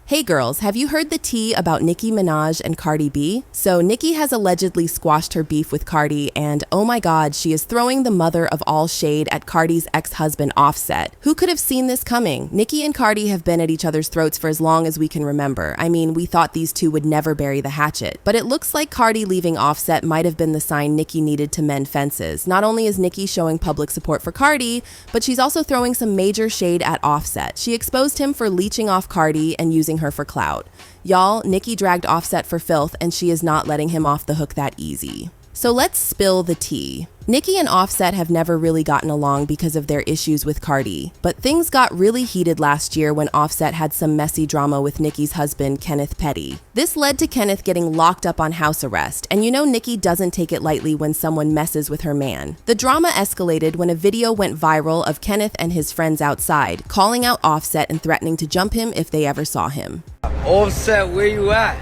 Hey girls, have you heard the tea about Nicki Minaj and Cardi B? So Nicki has allegedly squashed her beef with Cardi, and oh my god, she is throwing the mother of all shade at Cardi's ex-husband Offset. Who could have seen this coming? Nicki and Cardi have been at each other's throats for as long as we can remember. I mean, we thought these two would never bury the hatchet. But it looks like Cardi leaving Offset might have been the sign Nicki needed to mend fences. Not only is Nicki showing public support for Cardi, but she's also throwing some major shade at Offset. She exposed him for leeching off Cardi and using her for clout. Y'all, Nicki dragged Offset for filth, and she is not letting him off the hook that easy. So let's spill the tea. Nicki and Offset have never really gotten along because of their issues with Cardi, but things got really heated last year when Offset had some messy drama with Nicki's husband, Kenneth Petty. This led to Kenneth getting locked up on house arrest, and you know Nicki doesn't take it lightly when someone messes with her man. The drama escalated when a video went viral of Kenneth and his friends outside, calling out Offset and threatening to jump him if they ever saw him. Offset, where you at?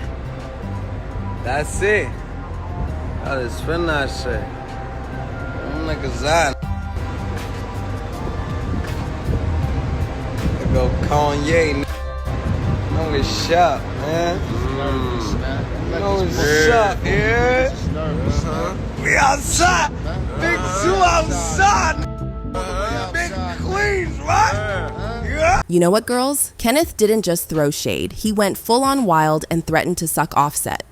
That's it. I just spend that shit. Them niggas out. They go Kanye. No, it's shop, man. No, it's shop, yeah. We outside. Big Zoo outside. Big Queens, right? Yeah. You know what, girls? Kenneth didn't just throw shade. He went full on wild and threatened to suck Offset.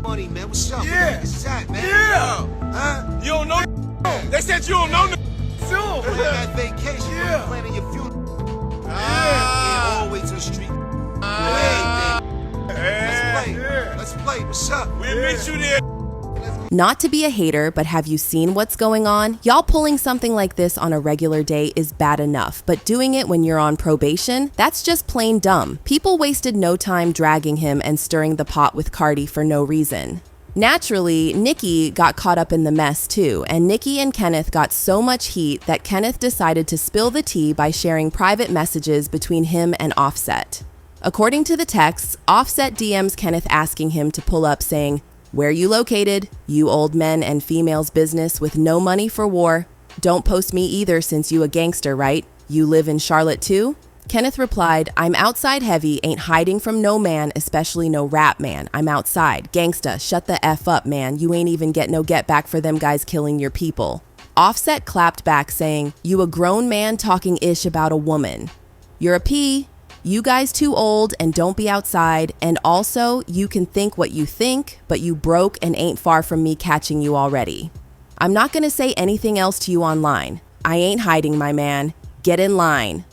Money, man. What's up? Yeah. What's that, man? Yeah. Huh? You don't know. They said you don't know. We're on vacation. Yeah. We're planning your funeral. Yeah. All the way to the street. Let's play. What's up? We'll meet you there. Not to be a hater, but have you seen what's going on? Y'all pulling something like this on a regular day is bad enough, but doing it when you're on probation, that's just plain dumb. People wasted no time dragging him and stirring the pot with Cardi for no reason. Naturally, Nicki got caught up in the mess too, and Nicki and Kenneth got so much heat that Kenneth decided to spill the tea by sharing private messages between him and Offset. According to the texts, Offset DMs Kenneth asking him to pull up saying, "Where you located? You old men and females business with no money for war. Don't post me either since you a gangster, right? You live in Charlotte too?" Kenneth replied, "I'm outside heavy, ain't hiding from no man, especially no rap man. I'm outside. Gangsta, shut the F up, man. You ain't even get no get back for them guys killing your people." Offset clapped back saying, "You a grown man talking ish about a woman. You're a P. You guys too old and don't be outside, and also you can think what you think, but you broke and ain't far from me catching you already. I'm not gonna say anything else to you online. I ain't hiding, my man. Get in line."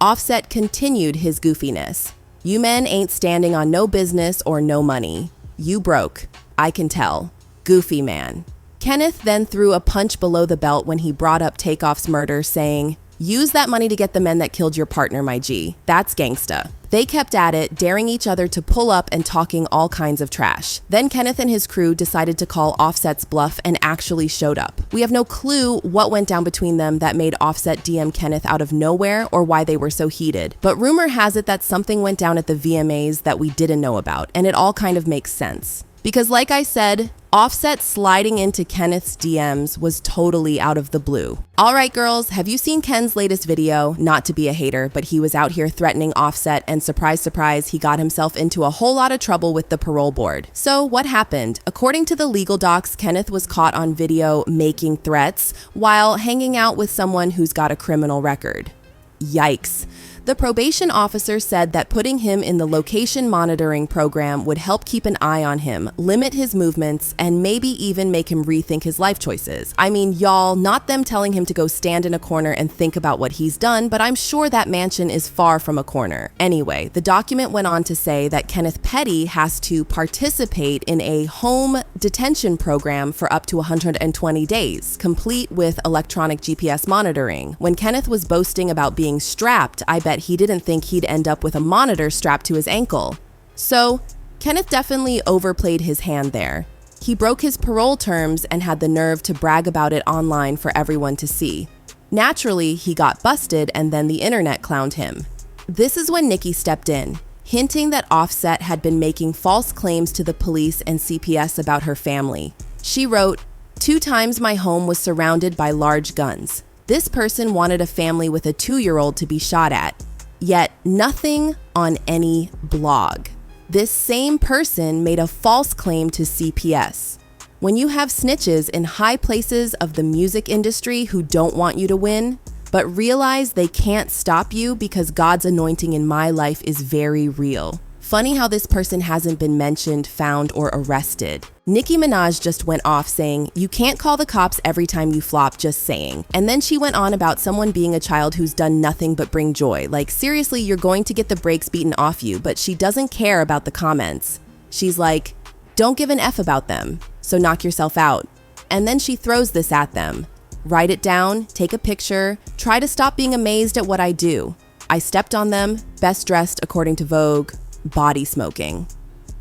Offset continued his goofiness. "You men ain't standing on no business or no money. You broke. I can tell. Goofy man." Kenneth then threw a punch below the belt when he brought up Takeoff's murder, saying, "Use that money to get the men that killed your partner, my G. That's gangsta." They kept at it, daring each other to pull up and talking all kinds of trash. Then Kenneth and his crew decided to call Offset's bluff and actually showed up. We have no clue what went down between them that made Offset DM Kenneth out of nowhere or why they were so heated. But rumor has it that something went down at the VMAs that we didn't know about, and it all kind of makes sense. Because like I said, Offset sliding into Kenneth's DMs was totally out of the blue. All right, girls, have you seen Ken's latest video? Not to be a hater, but he was out here threatening Offset, and surprise, surprise, he got himself into a whole lot of trouble with the parole board. So what happened? According to the legal docs, Kenneth was caught on video making threats while hanging out with someone who's got a criminal record. Yikes. The probation officer said that putting him in the location monitoring program would help keep an eye on him, limit his movements, and maybe even make him rethink his life choices. I mean, y'all, not them telling him to go stand in a corner and think about what he's done, but I'm sure that mansion is far from a corner. Anyway, the document went on to say that Kenneth Petty has to participate in a home detention program for up to 120 days, complete with electronic GPS monitoring. When Kenneth was boasting about being strapped, I bet he didn't think he'd end up with a monitor strapped to his ankle. So, Kenneth definitely overplayed his hand there. He broke his parole terms and had the nerve to brag about it online for everyone to see. Naturally, he got busted and then the internet clowned him. This is when Nicki stepped in, hinting that Offset had been making false claims to the police and CPS about her family. She wrote, "2 times my home was surrounded by large guns. This person wanted a family with a 2-year-old to be shot at. Yet nothing on any blog. This same person made a false claim to CPS. When you have snitches in high places of the music industry who don't want you to win, but realize they can't stop you because God's anointing in my life is very real. Funny how this person hasn't been mentioned, found, or arrested. Nicki Minaj just went off saying, "You can't call the cops every time you flop, just saying." And then she went on about someone being a child who's done nothing but bring joy. Like, seriously, you're going to get the brakes beaten off you, but she doesn't care about the comments. She's like, don't give an F about them, so knock yourself out. And then she throws this at them. Write it down, take a picture, try to stop being amazed at what I do. I stepped on them, best dressed according to Vogue, body smoking.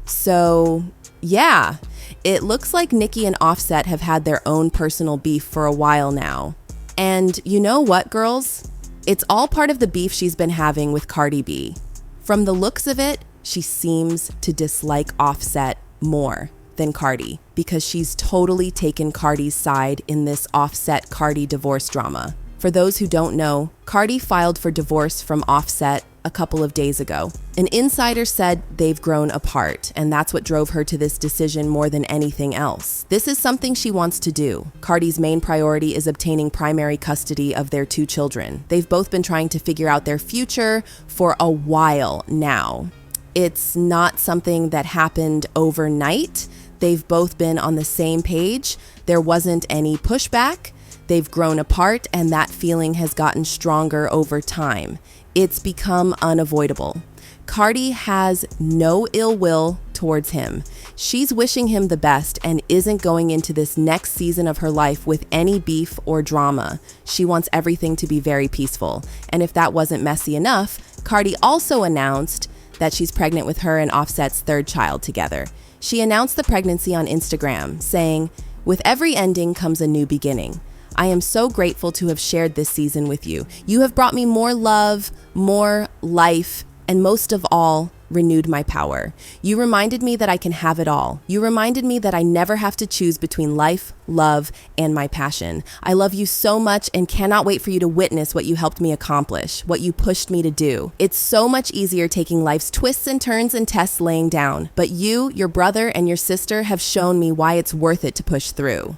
So, yeah, it looks like Nicki and Offset have had their own personal beef for a while now. And you know what, girls? It's all part of the beef she's been having with Cardi B. From the looks of it, she seems to dislike Offset more than Cardi because she's totally taken Cardi's side in this Offset-Cardi divorce drama. For those who don't know, Cardi filed for divorce from Offset a couple of days ago. An insider said they've grown apart, and that's what drove her to this decision more than anything else. This is something she wants to do. Cardi's main priority is obtaining primary custody of their 2 children. They've both been trying to figure out their future for a while now. It's not something that happened overnight. They've both been on the same page. There wasn't any pushback. They've grown apart, and that feeling has gotten stronger over time. It's become unavoidable. Cardi has no ill will towards him. She's wishing him the best and isn't going into this next season of her life with any beef or drama. She wants everything to be very peaceful. And if that wasn't messy enough, Cardi also announced that she's pregnant with her and Offset's 3rd child together. She announced the pregnancy on Instagram, saying, "With every ending comes a new beginning. I am so grateful to have shared this season with you. You have brought me more love, more life, and most of all, renewed my power. You reminded me that I can have it all. You reminded me that I never have to choose between life, love, and my passion. I love you so much and cannot wait for you to witness what you helped me accomplish, what you pushed me to do. It's so much easier taking life's twists and turns and tests laying down, but you, your brother, and your sister have shown me why it's worth it to push through."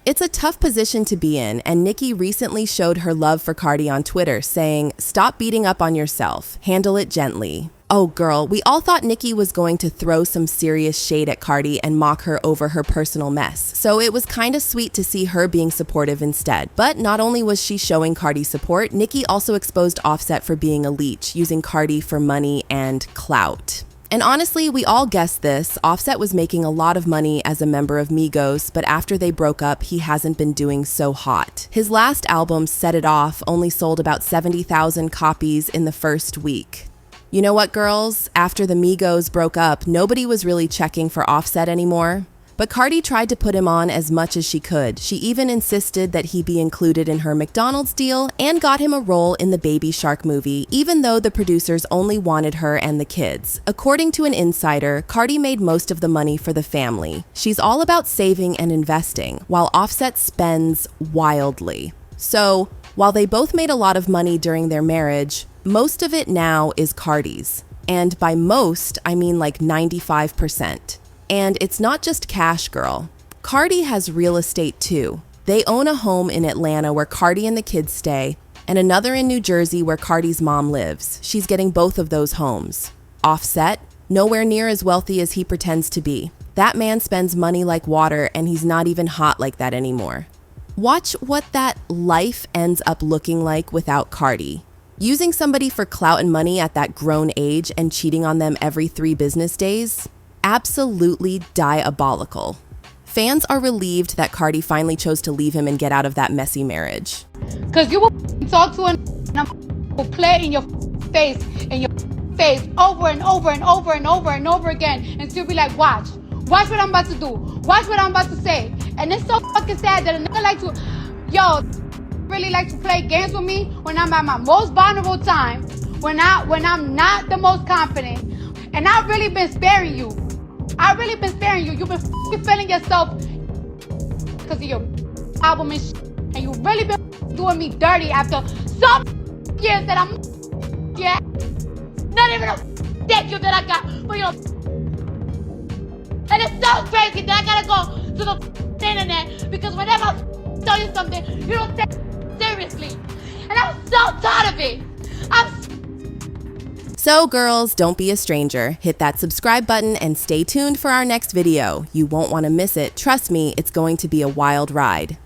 It's a tough position to be in, and Nicki recently showed her love for Cardi on Twitter, saying, "Stop beating up on yourself. Handle it gently." Oh girl, we all thought Nicki was going to throw some serious shade at Cardi and mock her over her personal mess, so it was kinda sweet to see her being supportive instead. But not only was she showing Cardi support, Nicki also exposed Offset for being a leech, using Cardi for money and clout. And honestly, we all guessed this. Offset was making a lot of money as a member of Migos, but after they broke up, he hasn't been doing so hot. His last album, Set It Off, only sold about 70,000 copies in the first week. You know what, girls? After the Migos broke up, nobody was really checking for Offset anymore. But Cardi tried to put him on as much as she could. She even insisted that he be included in her McDonald's deal and got him a role in the Baby Shark movie, even though the producers only wanted her and the kids. According to an insider, Cardi made most of the money for the family. She's all about saving and investing, while Offset spends wildly. So, while they both made a lot of money during their marriage, most of it now is Cardi's. And by most, I mean like 95%. And it's not just cash, girl. Cardi has real estate too. They own a home in Atlanta where Cardi and the kids stay, and another in New Jersey where Cardi's mom lives. She's getting both of those homes. Offset, nowhere near as wealthy as he pretends to be. That man spends money like water, and he's not even hot like that anymore. Watch what that life ends up looking like without Cardi. Using somebody for clout and money at that grown age and cheating on them every 3 business days? Absolutely diabolical. Fans are relieved that Cardi finally chose to leave him and get out of that messy marriage. Cause you will talk to and will play in your face over and over and over and over and over again and still be like, watch what I'm about to do, watch what I'm about to say. And it's so fucking sad that a nigga like to, really like to play games with me when I'm at my most vulnerable time, when I'm not the most confident. And I've really been sparing you. You've been feeling yourself because of your album and you've really been doing me dirty after some years that I'm Not even a thank you that I got for your. And it's so crazy that I gotta go to the internet because whenever I tell you something, you don't take it seriously. And I'm so tired of it. So girls, don't be a stranger. Hit that subscribe button and stay tuned for our next video. You won't want to miss it. Trust me, it's going to be a wild ride.